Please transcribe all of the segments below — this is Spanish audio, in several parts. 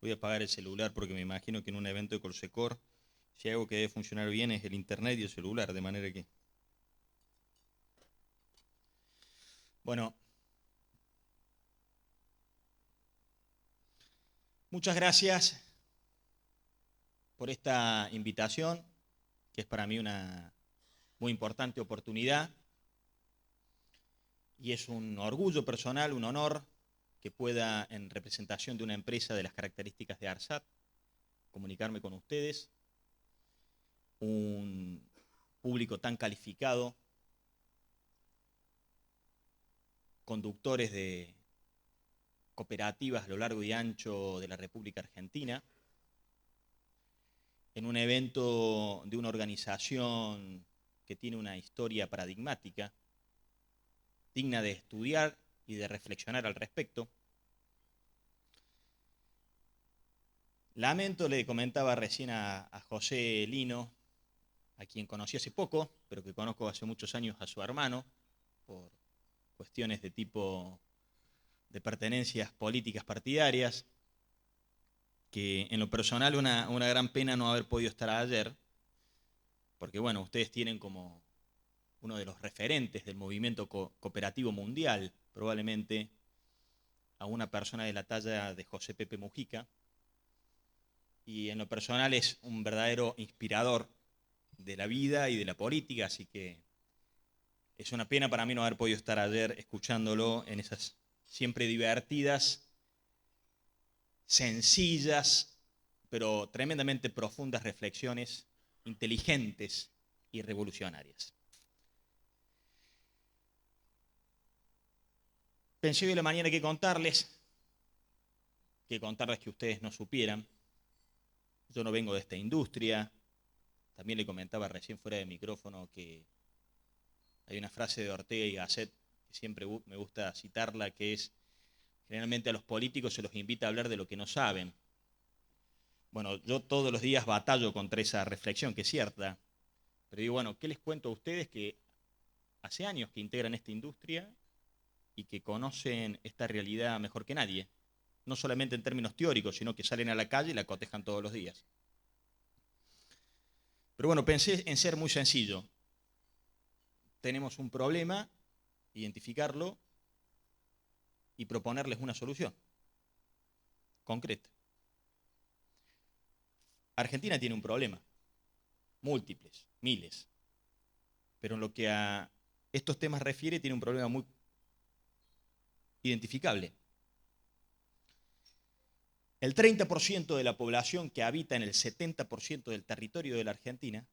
Voy a apagar el celular porque me imagino que en un evento de Colsecor, si hay algo que debe funcionar bien es el internet y el celular, de manera que... Bueno, muchas gracias por esta invitación, que es para mí una muy importante oportunidad y es un orgullo personal, un honor que pueda, en representación de una empresa de las características de ARSAT, comunicarme con ustedes, un público tan calificado, conductores de cooperativas a lo largo y ancho de la República Argentina, en un evento de una organización que tiene una historia paradigmática, digna de estudiar y de reflexionar al respecto. Lamento, le comentaba recién a José Lino, a quien conocí hace poco, pero que conozco hace muchos años a su hermano, por cuestiones de tipo de pertenencias políticas partidarias, que en lo personal una gran pena no haber podido estar ayer, porque bueno, ustedes tienen como uno de los referentes del movimiento cooperativo mundial, probablemente a una persona de la talla de José Pepe Mujica, y en lo personal es un verdadero inspirador de la vida y de la política, así que es una pena para mí no haber podido estar ayer escuchándolo en esas siempre divertidas, sencillas, pero tremendamente profundas reflexiones, inteligentes y revolucionarias. Pensé hoy en la mañana que contarles que ustedes no supieran. Yo no vengo de esta industria. También le comentaba recién fuera de micrófono que hay una frase de Ortega y Gasset que siempre me gusta citarla, que es: generalmente a los políticos se los invita a hablar de lo que no saben. Bueno, yo todos los días batallo contra esa reflexión, que es cierta, pero digo, bueno, ¿qué les cuento a ustedes que hace años que integran esta industria y que conocen esta realidad mejor que nadie? No solamente en términos teóricos, sino que salen a la calle y la cotejan todos los días. Pero bueno, pensé en ser muy sencillo. Tenemos un problema, identificarlo y proponerles una solución concreta. Argentina tiene un problema, múltiples, miles, pero en lo que a estos temas refiere tiene un problema muy identificable. El 30% de la población que habita en el 70% del territorio de la Argentina,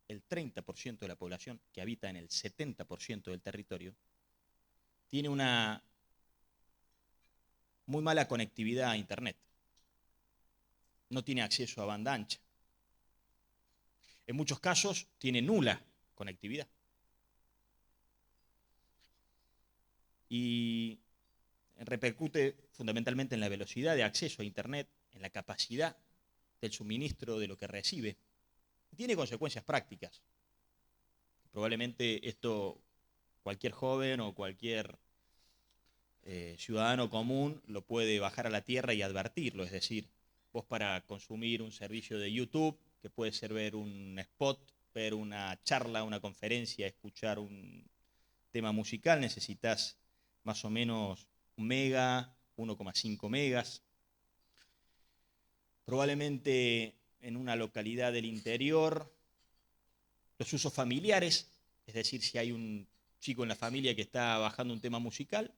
el 30% de la población que habita en el 70% del territorio, tiene una muy mala conectividad a Internet. No tiene acceso a banda ancha. En muchos casos tiene nula conectividad. Y repercute fundamentalmente en la velocidad de acceso a Internet, en la capacidad del suministro de lo que recibe. Y tiene consecuencias prácticas. Probablemente esto cualquier joven o cualquier ciudadano común lo puede bajar a la tierra y advertirlo. Es decir, vos para consumir un servicio de YouTube, que puede ser ver un spot, ver una charla, una conferencia, escuchar un tema musical, necesitas más o menos 1 mega, 1,5 megas. Probablemente en una localidad del interior, los usos familiares, es decir, si hay un chico en la familia que está bajando un tema musical,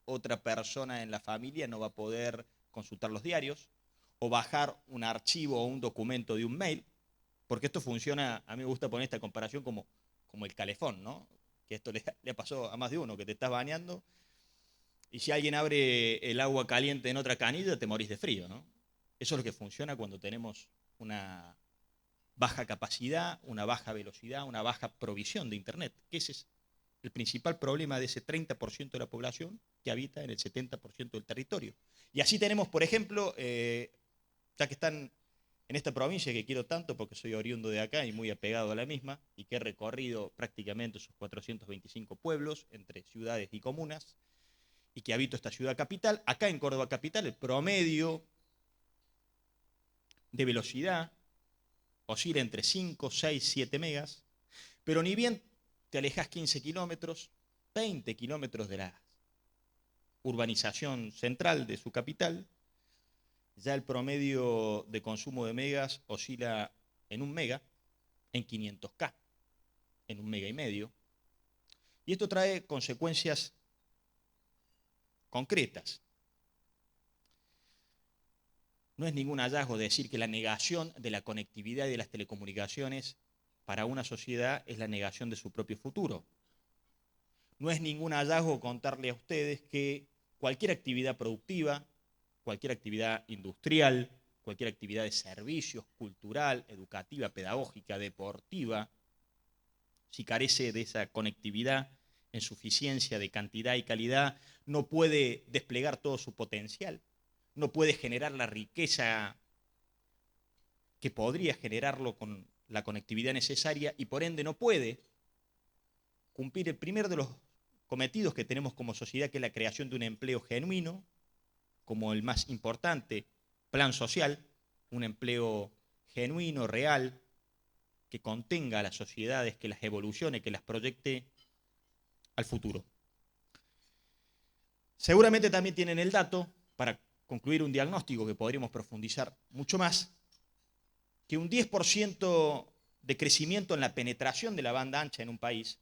otra persona en la familia no va a poder consultar los diarios o bajar un archivo o un documento de un mail, porque esto funciona, a mí me gusta poner esta comparación como el calefón, ¿no? Que esto le pasó a más de uno, que te estás bañando y si alguien abre el agua caliente en otra canilla, te morís de frío, ¿no? Eso es lo que funciona cuando tenemos una baja capacidad, una baja velocidad, una baja provisión de Internet, que ese es el principal problema de ese 30% de la población que habita en el 70% del territorio. Y así tenemos, por ejemplo, ya que están en esta provincia que quiero tanto porque soy oriundo de acá y muy apegado a la misma, y que he recorrido prácticamente sus 425 pueblos entre ciudades y comunas, y que habito esta ciudad capital, acá en Córdoba capital el promedio de velocidad, oscila entre 5, 6, 7 megas, pero ni bien te alejas 15 kilómetros, 20 kilómetros de la urbanización central de su capital, ya el promedio de consumo de megas oscila en 1 mega, en 500K, en 1,5 megas. Y esto trae consecuencias concretas. No es ningún hallazgo decir que la negación de la conectividad y de las telecomunicaciones para una sociedad es la negación de su propio futuro. No es ningún hallazgo contarle a ustedes que cualquier actividad productiva, cualquier actividad industrial, cualquier actividad de servicios, cultural, educativa, pedagógica, deportiva, si carece de esa conectividad en suficiencia de cantidad y calidad, no puede desplegar todo su potencial, no puede generar la riqueza que podría generarlo con la conectividad necesaria y por ende no puede cumplir el primero de los cometidos que tenemos como sociedad, que es la creación de un empleo genuino, como el más importante plan social, un empleo genuino, real, que contenga a las sociedades, que las evolucione, que las proyecte al futuro. Seguramente también tienen el dato, para concluir un diagnóstico que podríamos profundizar mucho más, que un 10% de crecimiento en la penetración de la banda ancha en un país,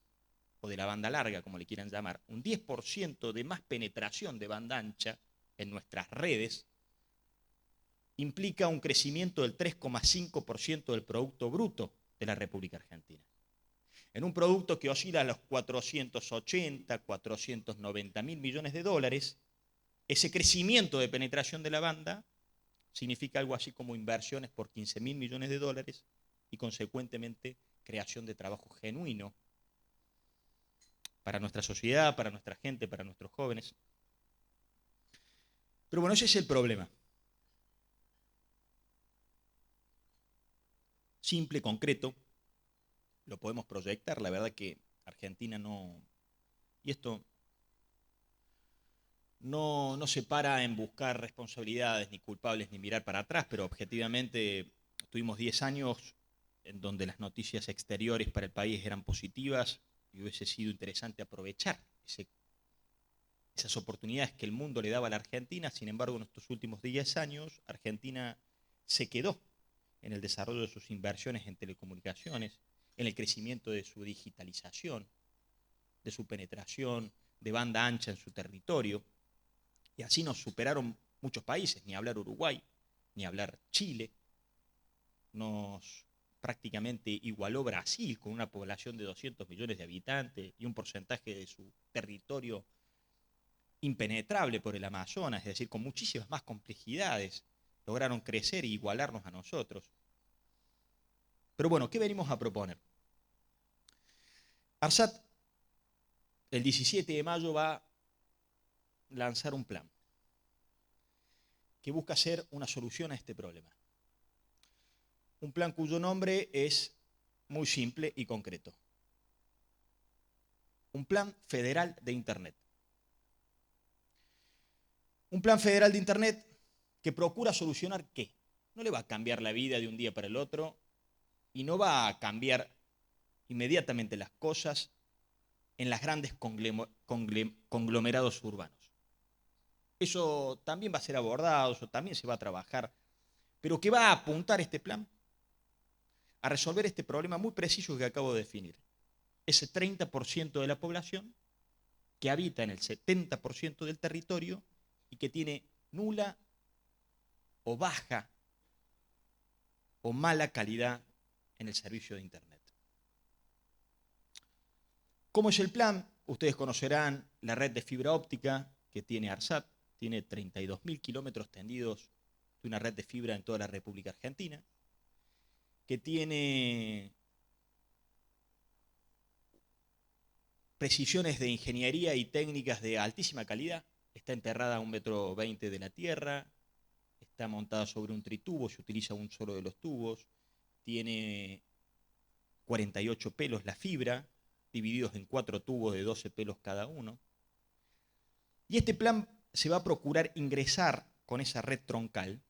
o de la banda larga, como le quieran llamar, un 10% de más penetración de banda ancha en nuestras redes, implica un crecimiento del 3,5% del Producto Bruto de la República Argentina. En un producto que oscila a los 480, 490 mil millones de dólares, ese crecimiento de penetración de la banda significa algo así como inversiones por 15 mil millones de dólares y consecuentemente creación de trabajo genuino para nuestra sociedad, para nuestra gente, para nuestros jóvenes. Pero bueno, ese es el problema. Simple, concreto, lo podemos proyectar. La verdad que Argentina no... Y esto no se para en buscar responsabilidades, ni culpables, ni mirar para atrás, pero objetivamente tuvimos 10 años en donde las noticias exteriores para el país eran positivas y hubiese sido interesante aprovechar esas oportunidades que el mundo le daba a la Argentina. Sin embargo, en estos últimos 10 años, Argentina se quedó en el desarrollo de sus inversiones en telecomunicaciones, en el crecimiento de su digitalización, de su penetración de banda ancha en su territorio, y así nos superaron muchos países, ni hablar Uruguay, ni hablar Chile, nos prácticamente igualó Brasil con una población de 200 millones de habitantes y un porcentaje de su territorio impenetrable por el Amazonas, es decir, con muchísimas más complejidades, lograron crecer e igualarnos a nosotros. Pero bueno, ¿qué venimos a proponer? ARSAT el 17 de mayo va a lanzar un plan que busca ser una solución a este problema. Un plan cuyo nombre es muy simple y concreto. Un plan federal de Internet. Un plan federal de Internet que procura solucionar ¿qué? No le va a cambiar la vida de un día para el otro y no va a cambiar inmediatamente las cosas en las grandes conglomerados urbanos. Eso también va a ser abordado, eso también se va a trabajar, pero ¿qué va a apuntar este plan? A resolver este problema muy preciso que acabo de definir. Ese 30% de la población que habita en el 70% del territorio y que tiene nula o baja o mala calidad en el servicio de Internet. ¿Cómo es el plan? Ustedes conocerán la red de fibra óptica que tiene ARSAT, tiene 32.000 kilómetros tendidos de una red de fibra en toda la República Argentina, que tiene precisiones de ingeniería y técnicas de altísima calidad, está enterrada a 1,20 metros de la tierra, está montada sobre un tritubo, se utiliza un solo de los tubos, tiene 48 pelos la fibra, divididos en 4 tubos de 12 pelos cada uno. Y este plan se va a procurar ingresar con esa red troncal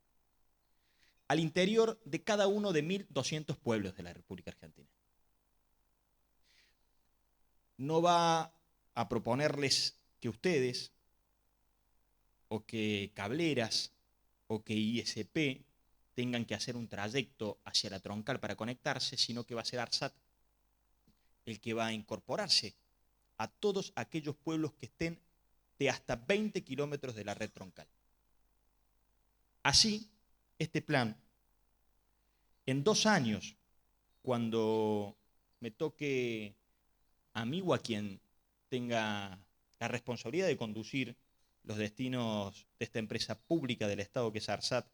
al interior de cada uno de 1.200 pueblos de la República Argentina. No va a proponerles que ustedes, o que Cableras, o que ISP tengan que hacer un trayecto hacia la troncal para conectarse, sino que va a ser ARSAT el que va a incorporarse a todos aquellos pueblos que estén de hasta 20 kilómetros de la red troncal. Así, este plan, en 2 años, cuando me toque a mí o a quien tenga la responsabilidad de conducir los destinos de esta empresa pública del Estado que es ARSAT,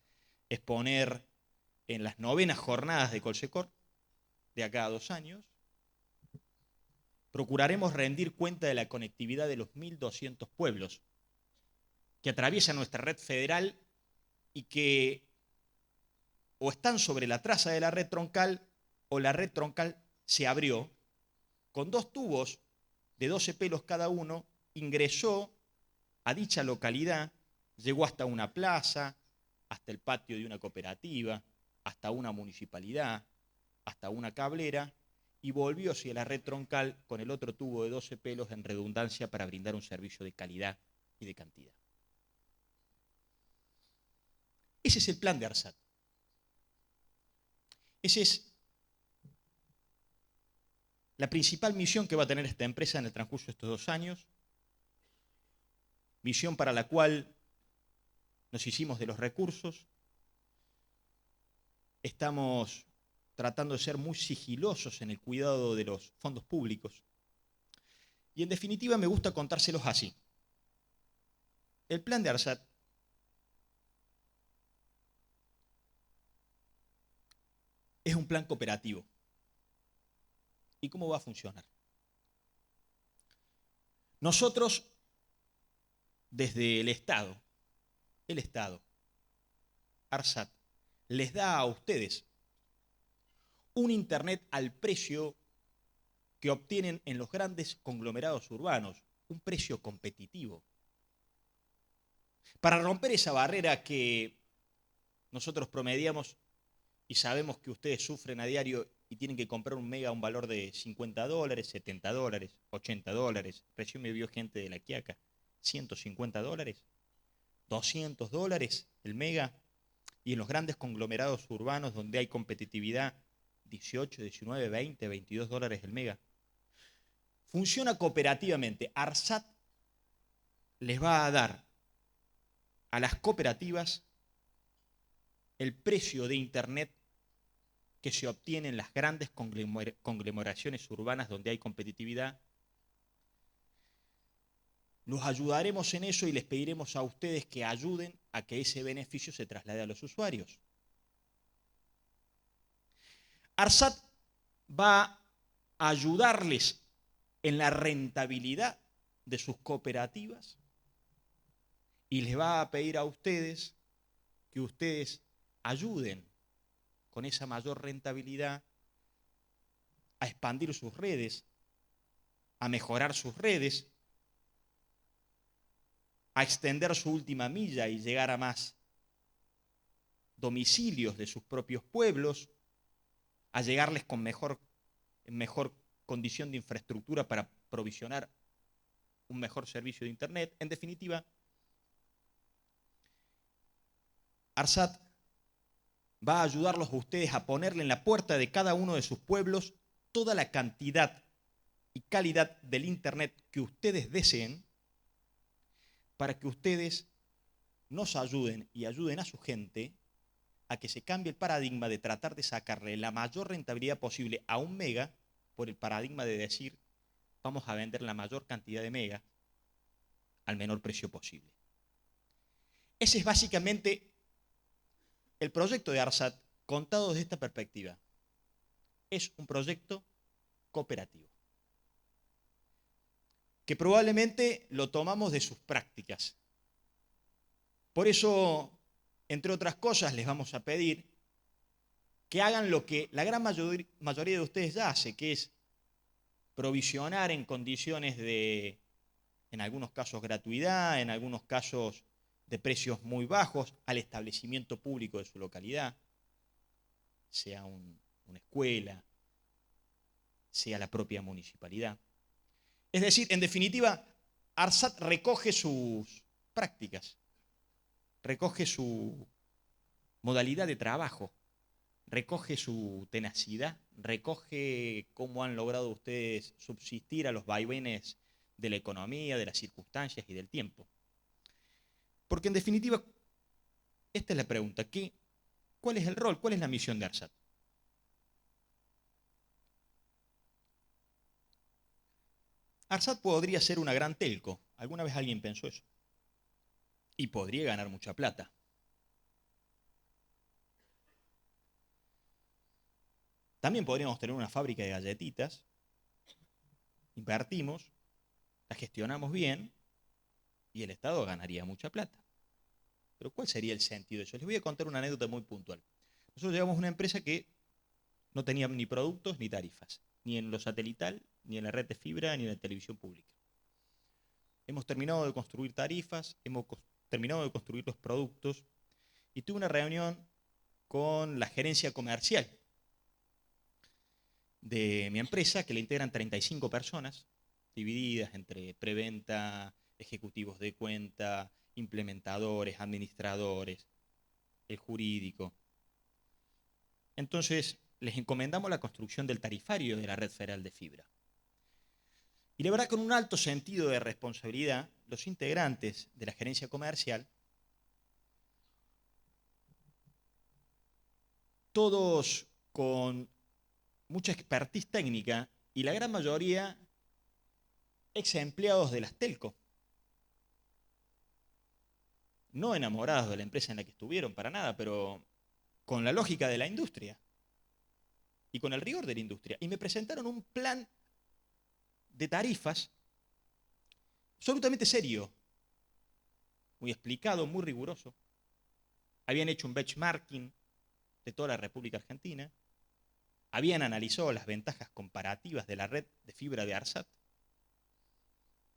exponer en las 9ª jornadas de Colsecor, de acá a 2 años, procuraremos rendir cuenta de la conectividad de los 1.200 pueblos que atraviesan nuestra red federal y que o están sobre la traza de la red troncal o la red troncal se abrió con 2 tubos de 12 pelos cada uno, ingresó a dicha localidad, llegó hasta una plaza, hasta el patio de una cooperativa, hasta una municipalidad, hasta una cablera, y volvió hacia la red troncal con el otro tubo de 12 pelos en redundancia para brindar un servicio de calidad y de cantidad. Ese es el plan de ARSAT. Esa es la principal misión que va a tener esta empresa en el transcurso de estos 2 años, misión para la cual nos hicimos de los recursos. Estamos tratando de ser muy sigilosos en el cuidado de los fondos públicos. Y en definitiva me gusta contárselos así. El plan de ARSAT es un plan cooperativo. ¿Y cómo va a funcionar? Nosotros, desde el Estado, ARSAT, les da a ustedes un Internet al precio que obtienen en los grandes conglomerados urbanos, un precio competitivo. Para romper esa barrera que nosotros promediamos y sabemos que ustedes sufren a diario y tienen que comprar un mega a un valor de $50, $70, $80, recién me vio gente de La Quiaca, $150, $200 el mega, y en los grandes conglomerados urbanos donde hay competitividad, 18, 19, 20, $22 el mega. Funciona cooperativamente. ARSAT les va a dar a las cooperativas el precio de Internet que se obtiene en las grandes conglomeraciones urbanas donde hay competitividad. Los ayudaremos en eso y les pediremos a ustedes que ayuden a que ese beneficio se traslade a los usuarios. ARSAT va a ayudarles en la rentabilidad de sus cooperativas y les va a pedir a ustedes que ustedes ayuden con esa mayor rentabilidad a expandir sus redes, a mejorar sus redes, a extender su última milla y llegar a más domicilios de sus propios pueblos, a llegarles con mejor condición de infraestructura para provisionar un mejor servicio de Internet. En definitiva, ARSAT va a ayudarlos a ustedes a ponerle en la puerta de cada uno de sus pueblos toda la cantidad y calidad del Internet que ustedes deseen para que ustedes nos ayuden y ayuden a su gente a que se cambie el paradigma de tratar de sacarle la mayor rentabilidad posible a un mega por el paradigma de decir vamos a vender la mayor cantidad de mega al menor precio posible. Ese es básicamente el proyecto de ARSAT contado desde esta perspectiva. Es un proyecto cooperativo que probablemente lo tomamos de sus prácticas. Por eso, entre otras cosas, les vamos a pedir que hagan lo que la gran mayoría de ustedes ya hace, que es provisionar en condiciones de, en algunos casos, gratuidad, en algunos casos de precios muy bajos al establecimiento público de su localidad. sea una escuela, sea la propia municipalidad. Es decir, en definitiva, ARSAT recoge sus prácticas, recoge su modalidad de trabajo, recoge su tenacidad, recoge cómo han logrado ustedes subsistir a los vaivenes de la economía, de las circunstancias y del tiempo. Porque en definitiva, esta es la pregunta, ¿cuál es el rol, cuál es la misión de ARSAT? ARSAT podría ser una gran telco, alguna vez alguien pensó eso, y podría ganar mucha plata. También podríamos tener una fábrica de galletitas, invertimos, la gestionamos bien y el Estado ganaría mucha plata. Pero ¿cuál sería el sentido de eso? Les voy a contar una anécdota muy puntual. Nosotros llevamos una empresa que no tenía ni productos ni tarifas, ni en lo satelital, ni en la red de fibra, ni en la televisión pública. Hemos terminado de construir tarifas, hemos terminado de construir los productos y tuve una reunión con la gerencia comercial de mi empresa, que le integran 35 personas, divididas entre preventa, ejecutivos de cuenta, implementadores, administradores, el jurídico. Entonces, les encomendamos la construcción del tarifario de la red federal de fibra. Y la verdad, con un alto sentido de responsabilidad, los integrantes de la gerencia comercial, todos con mucha expertise técnica y la gran mayoría ex empleados de las telco, no enamorados de la empresa en la que estuvieron para nada, pero con la lógica de la industria y con el rigor de la industria. Y me presentaron un plan de tarifas absolutamente serio, muy explicado, muy riguroso. Habían hecho un benchmarking de toda la República Argentina, habían analizado las ventajas comparativas de la red de fibra de ARSAT,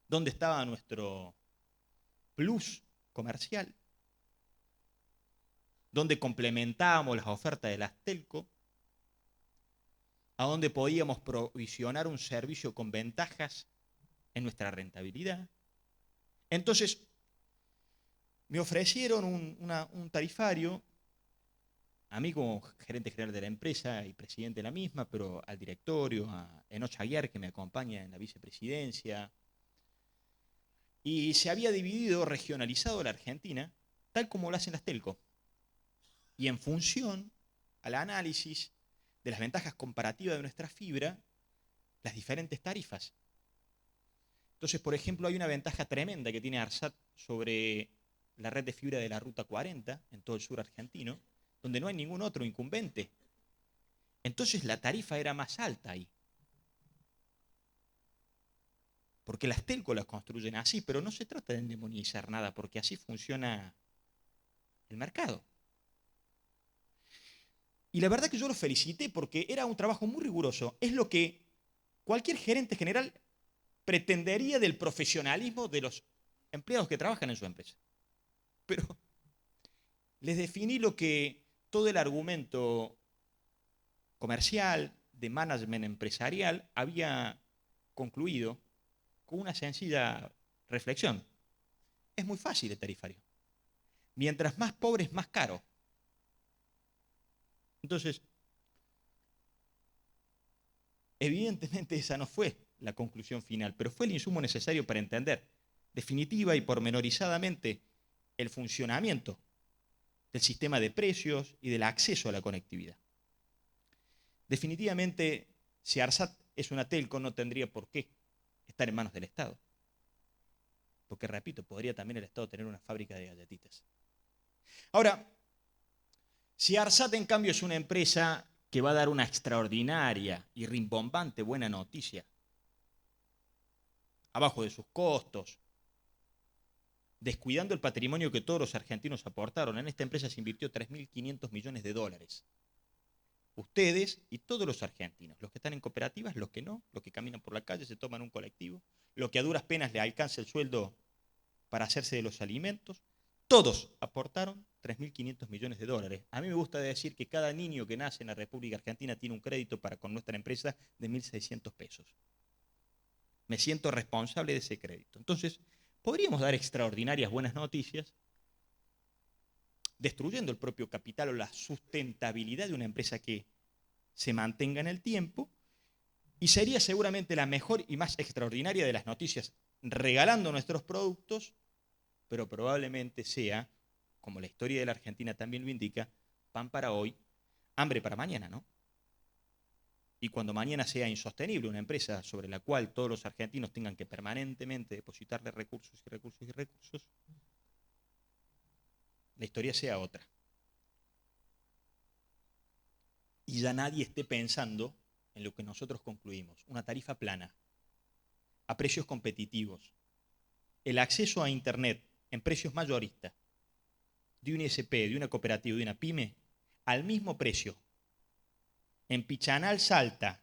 dónde estaba nuestro plus comercial, dónde complementábamos las ofertas de las telco, a dónde podíamos provisionar un servicio con ventajas en nuestra rentabilidad. Entonces, me ofrecieron un tarifario, a mí como gerente general de la empresa y presidente de la misma, pero al directorio, a Enoch Aguiar, que me acompaña en la vicepresidencia, y se había dividido, regionalizado la Argentina, tal como lo hacen las telco. Y en función al análisis de las ventajas comparativas de nuestra fibra, las diferentes tarifas. Entonces, por ejemplo, hay una ventaja tremenda que tiene ARSAT sobre la red de fibra de la Ruta 40 en todo el sur argentino, donde no hay ningún otro incumbente. Entonces la tarifa era más alta ahí. Porque las telco las construyen así, pero no se trata de endemonizar nada, porque así funciona el mercado. Y la verdad que yo lo felicité porque era un trabajo muy riguroso. Es lo que cualquier gerente general pretendería del profesionalismo de los empleados que trabajan en su empresa. Pero les definí lo que todo el argumento comercial, de management empresarial, había concluido con una sencilla reflexión. Es muy fácil el tarifario. Mientras más pobre es más caro. Entonces, evidentemente esa no fue la conclusión final, pero fue el insumo necesario para entender definitiva y pormenorizadamente el funcionamiento del sistema de precios y del acceso a la conectividad. Definitivamente, si ARSAT es una telco, no tendría por qué estar en manos del Estado. Porque, repito, podría también el Estado tener una fábrica de galletitas. Ahora, si ARSAT, en cambio, es una empresa que va a dar una extraordinaria y rimbombante buena noticia, abajo de sus costos, descuidando el patrimonio que todos los argentinos aportaron, en esta empresa se invirtió 3.500 millones de dólares. Ustedes y todos los argentinos, los que están en cooperativas, los que no, los que caminan por la calle, se toman un colectivo, los que a duras penas le alcanza el sueldo para hacerse de los alimentos, todos aportaron 3.500 millones de dólares. A mí me gusta decir que cada niño que nace en la República Argentina tiene un crédito con nuestra empresa de 1.600 pesos. Me siento responsable de ese crédito. Entonces, podríamos dar extraordinarias buenas noticias, destruyendo el propio capital o la sustentabilidad de una empresa que se mantenga en el tiempo, y sería seguramente la mejor y más extraordinaria de las noticias, regalando nuestros productos, pero probablemente sea, como la historia de la Argentina también lo indica, pan para hoy, hambre para mañana, ¿no? Y cuando mañana sea insostenible una empresa sobre la cual todos los argentinos tengan que permanentemente depositarle recursos y recursos y recursos, la historia sea otra. Y ya nadie esté pensando en lo que nosotros concluimos, una tarifa plana, a precios competitivos, el acceso a Internet en precios mayoristas, de un ISP, de una cooperativa, de una pyme, al mismo precio, en Pichanal, Salta,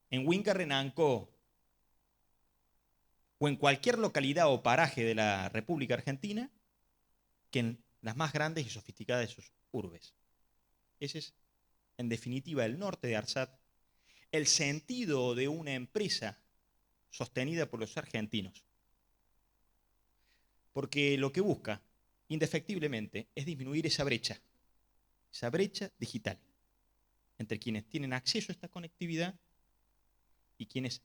en Huinca, Renancó, o en cualquier localidad o paraje de la República Argentina, que en las más grandes y sofisticadas de sus urbes. Ese es, en definitiva, el norte de ARSAT, el sentido de una empresa sostenida por los argentinos. Porque lo que busca, indefectiblemente, es disminuir esa brecha digital, entre quienes tienen acceso a esta conectividad y quienes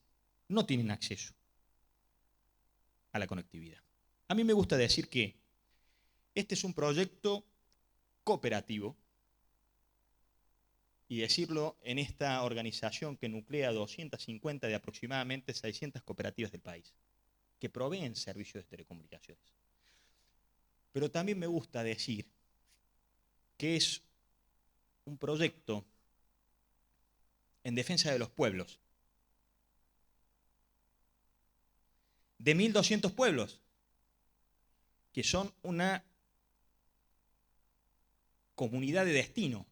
no tienen acceso a la conectividad. A mí me gusta decir que este es un proyecto cooperativo, y decirlo en esta organización que nuclea 250 de aproximadamente 600 cooperativas del país, que proveen servicios de telecomunicaciones. Pero también me gusta decir que es un proyecto en defensa de los pueblos, de 1.200 pueblos, que son una comunidad de destino,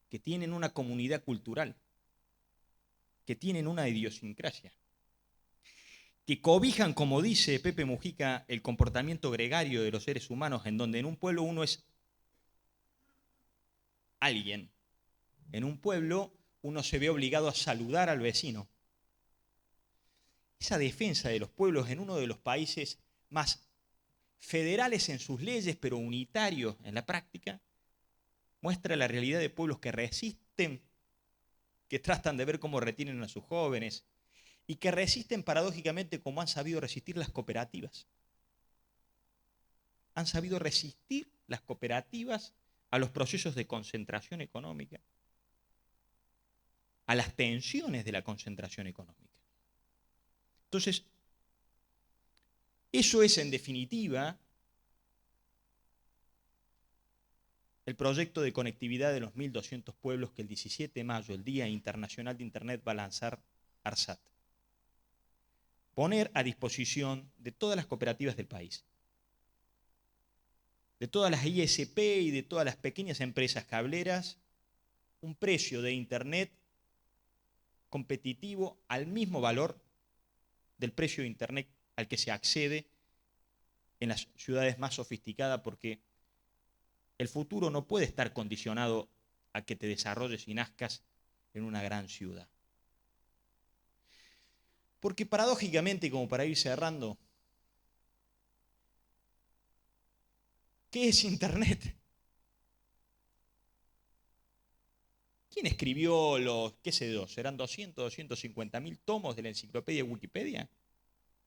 que tienen una comunidad cultural, que tienen una idiosincrasia, que cobijan, como dice Pepe Mujica, el comportamiento gregario de los seres humanos, en donde en un pueblo uno es alguien. En un pueblo uno se ve obligado a saludar al vecino. Esa defensa de los pueblos en uno de los países más federales en sus leyes, pero unitarios en la práctica, muestra la realidad de pueblos que resisten, que tratan de ver cómo retienen a sus jóvenes y que resisten paradójicamente como han sabido resistir las cooperativas. Han sabido resistir las cooperativas a los procesos de concentración económica, a las tensiones de la concentración económica. Entonces, eso es en definitiva el proyecto de conectividad de los 1.200 pueblos que el 17 de mayo, el Día Internacional de Internet, va a lanzar ARSAT. Poner a disposición de todas las cooperativas del país, de todas las ISP y de todas las pequeñas empresas cableras, un precio de Internet competitivo al mismo valor del precio de Internet al que se accede en las ciudades más sofisticadas, porque el futuro no puede estar condicionado a que te desarrolles y nazcas en una gran ciudad. Porque paradójicamente, como para ir cerrando, ¿qué es Internet? ¿Quién escribió los, qué sé yo, serán 200, 250.000 tomos de la enciclopedia Wikipedia?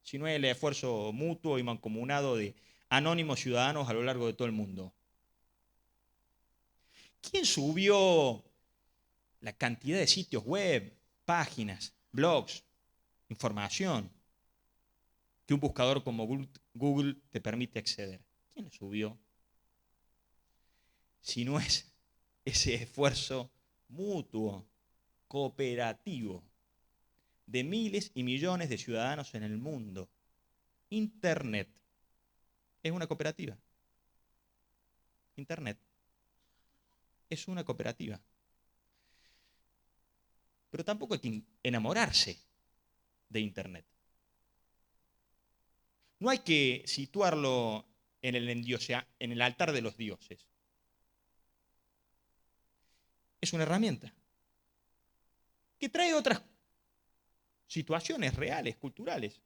Si no es el esfuerzo mutuo y mancomunado de anónimos ciudadanos a lo largo de todo el mundo. ¿Quién subió la cantidad de sitios web, páginas, blogs, información que un buscador como Google te permite acceder? ¿Quién lo subió? Si no es ese esfuerzo mutuo, cooperativo, de miles y millones de ciudadanos en el mundo. Internet es una cooperativa. Internet es una cooperativa. Pero tampoco hay que enamorarse de Internet. No hay que situarlo en el altar de los dioses. Es una herramienta que trae otras situaciones reales, culturales.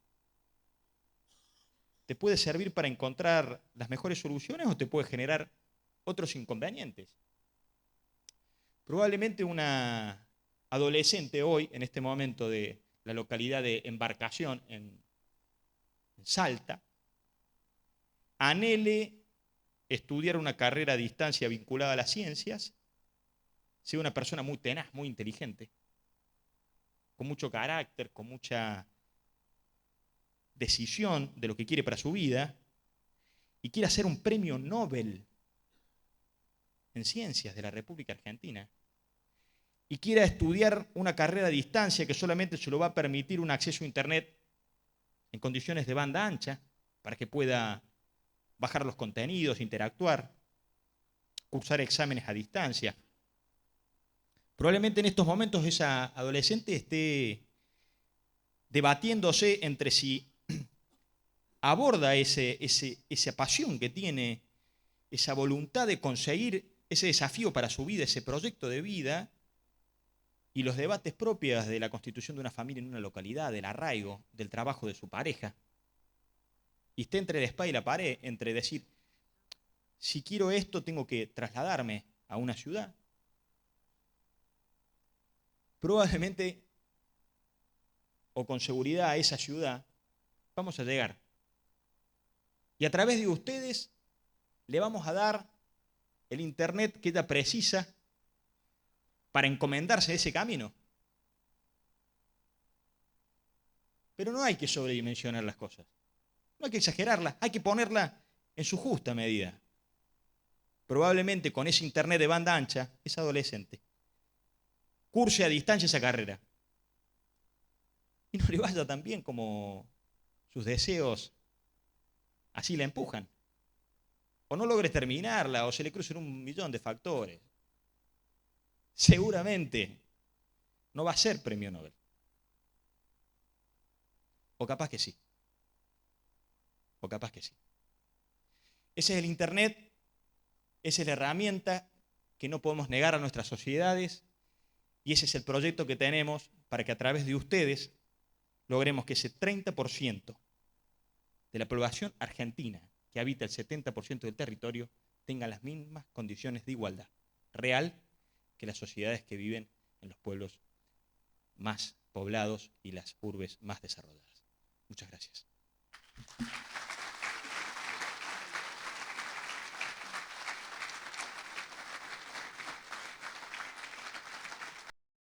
Te puede servir para encontrar las mejores soluciones o te puede generar otros inconvenientes. Probablemente una adolescente hoy, en este momento de la localidad de Embarcación, en Salta, anhele estudiar una carrera a distancia vinculada a las ciencias, sea una persona muy tenaz, muy inteligente, con mucho carácter, con mucha decisión de lo que quiere para su vida, y quiere hacer un premio Nobel en ciencias de la República Argentina, y quiera estudiar una carrera a distancia que solamente se lo va a permitir un acceso a Internet en condiciones de banda ancha, para que pueda bajar los contenidos, interactuar, cursar exámenes a distancia. Probablemente en estos momentos esa adolescente esté debatiéndose entre si aborda esa pasión que tiene, esa voluntad de conseguir ese desafío para su vida, ese proyecto de vida, y los debates propios de la constitución de una familia en una localidad, del arraigo, del trabajo de su pareja. Y esté entre la espada y la pared, entre decir, si quiero esto tengo que trasladarme a una ciudad. Probablemente, o con seguridad, a esa ciudad vamos a llegar. Y a través de ustedes le vamos a dar el Internet que ella precisa para encomendarse a ese camino. Pero no hay que sobredimensionar las cosas. No hay que exagerarlas, hay que ponerlas en su justa medida. Probablemente con ese Internet de banda ancha, es adolescente, curse a distancia esa carrera. Y no le vaya tan bien como sus deseos así la empujan. O no logre terminarla, o se le crucen 1.000.000 de factores. Seguramente no va a ser premio Nobel. O capaz que sí. O capaz que sí. Ese es el Internet, esa es la herramienta que no podemos negar a nuestras sociedades, y ese es el proyecto que tenemos para que a través de ustedes logremos que ese 30% de la población argentina que habita el 70% del territorio tenga las mismas condiciones de igualdad real que las sociedades que viven en los pueblos más poblados y las urbes más desarrolladas. Muchas gracias.